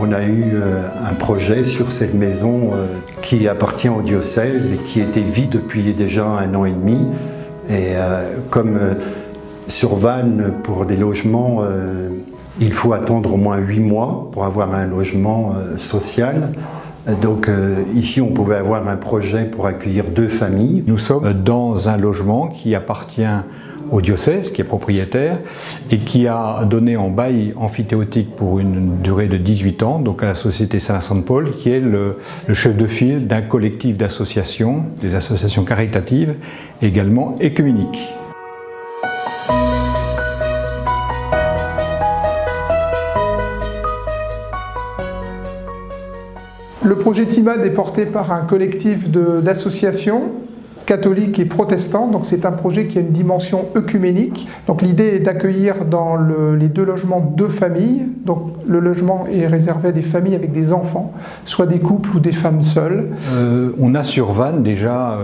on a eu un projet sur cette maison qui appartient au diocèse et qui était vide depuis déjà 1 an et demi. Et comme sur Vannes, pour des logements, il faut attendre au moins 8 mois pour avoir un logement social. Donc ici, on pouvait avoir un projet pour accueillir 2 familles. Nous sommes dans un logement qui appartient au diocèse, qui est propriétaire, et qui a donné en bail emphytéotique pour une durée de 18 ans, donc à la Société Saint-Vincent-de-Paul, qui est le chef de file d'un collectif d'associations, des associations caritatives, également œcuméniques. Le projet TIMAD est porté par un collectif d'associations catholiques et protestantes, donc c'est un projet qui a une dimension œcuménique. Donc l'idée est d'accueillir dans les 2 logements 2 familles. Donc le logement est réservé à des familles avec des enfants, soit des couples ou des femmes seules. On a sur Vannes déjà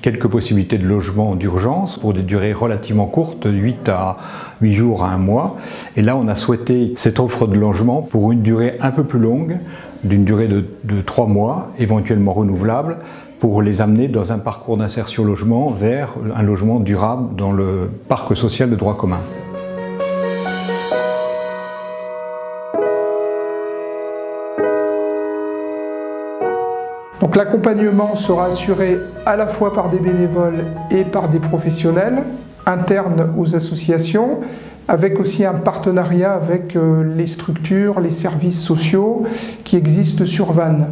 quelques possibilités de logement d'urgence pour des durées relativement courtes, 8 jours à 1 mois. Et là on a souhaité cette offre de logement pour une durée un peu plus longue, d'une durée de 3 mois, éventuellement renouvelable, pour les amener dans un parcours d'insertion logement vers un logement durable dans le parc social de droit commun. Donc l'accompagnement sera assuré à la fois par des bénévoles et par des professionnels internes aux associations, avec aussi un partenariat avec les structures, les services sociaux qui existent sur Vannes.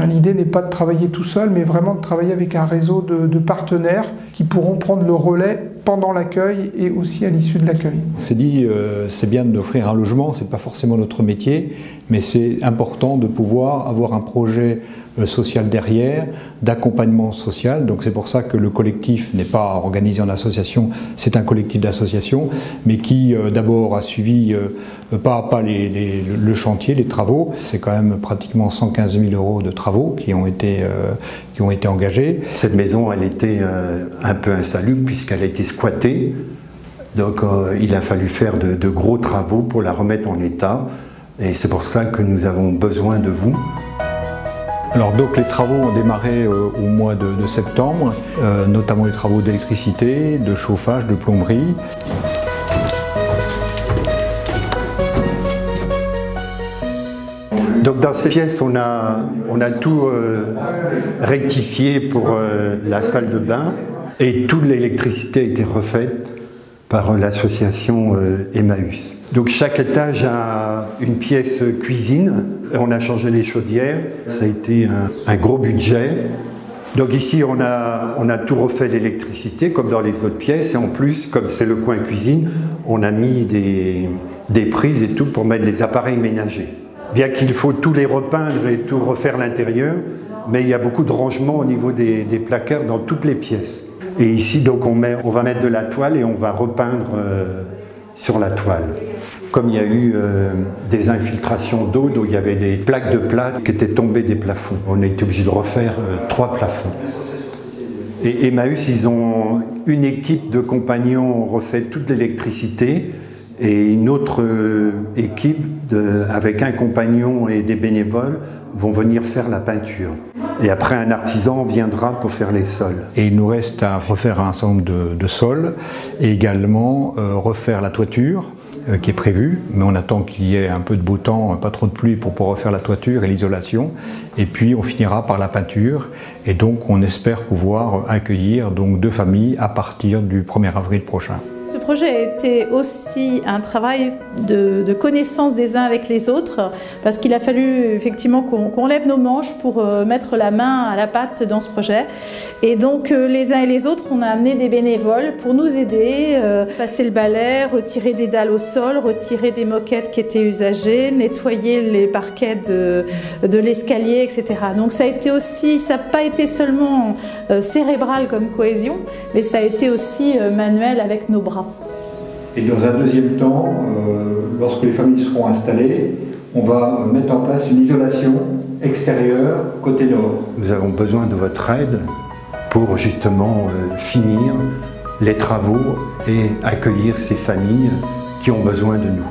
L'idée n'est pas de travailler tout seul, mais vraiment de travailler avec un réseau de partenaires qui pourront prendre le relais pendant l'accueil et aussi à l'issue de l'accueil. C'est dit, c'est bien d'offrir un logement, c'est pas forcément notre métier, mais c'est important de pouvoir avoir un projet social derrière, d'accompagnement social. Donc c'est pour ça que le collectif n'est pas organisé en association, c'est un collectif d'associations, mais qui d'abord a suivi pas à pas le chantier, les travaux. C'est quand même pratiquement 115 000 € de travaux qui ont été engagés. Cette maison, elle était un peu insalubre puisqu'elle a été squattée. Donc il a fallu faire de gros travaux pour la remettre en état. Et c'est pour ça que nous avons besoin de vous. Alors donc les travaux ont démarré au mois de septembre, notamment les travaux d'électricité, de chauffage, de plomberie. Donc dans ces pièces, on a tout rectifié pour la salle de bain et toute l'électricité a été refaite par l'association Emmaüs. Donc chaque étage a une pièce cuisine, on a changé les chaudières, ça a été un gros budget. Donc ici on a tout refait l'électricité comme dans les autres pièces et en plus comme c'est le coin cuisine, on a mis des prises et tout pour mettre les appareils ménagers. Bien qu'il faut tout les repeindre et tout refaire l'intérieur, mais il y a beaucoup de rangements au niveau des placards dans toutes les pièces. Et ici donc on va mettre de la toile et on va repeindre sur la toile. Comme il y a eu des infiltrations d'eau, donc il y avait des plaques de plâtre qui étaient tombées des plafonds. On a été obligé de refaire 3 plafonds. Et Emmaüs, ils ont une équipe de compagnons refait toute l'électricité et une autre équipe avec un compagnon et des bénévoles vont venir faire la peinture. Et après, un artisan viendra pour faire les sols. Et il nous reste à refaire un certain nombre de sols et également refaire la toiture qui est prévue. Mais on attend qu'il y ait un peu de beau temps, pas trop de pluie pour pouvoir refaire la toiture et l'isolation. Et puis on finira par la peinture. Et donc on espère pouvoir accueillir donc 2 familles à partir du 1er avril prochain. Ce projet a été aussi un travail de connaissance des uns avec les autres, parce qu'il a fallu effectivement qu'on lève nos manches pour mettre la main à la pâte dans ce projet. Et donc les uns et les autres, on a amené des bénévoles pour nous aider, passer le balai, retirer des dalles au sol, retirer des moquettes qui étaient usagées, nettoyer les parquets de l'escalier, etc. Donc ça a été aussi, ça n'a pas été seulement cérébral comme cohésion, mais ça a été aussi manuel avec nos bras. Et dans un deuxième temps, lorsque les familles seront installées, on va mettre en place une isolation extérieure côté nord. Nous avons besoin de votre aide pour justement finir les travaux et accueillir ces familles qui ont besoin de nous.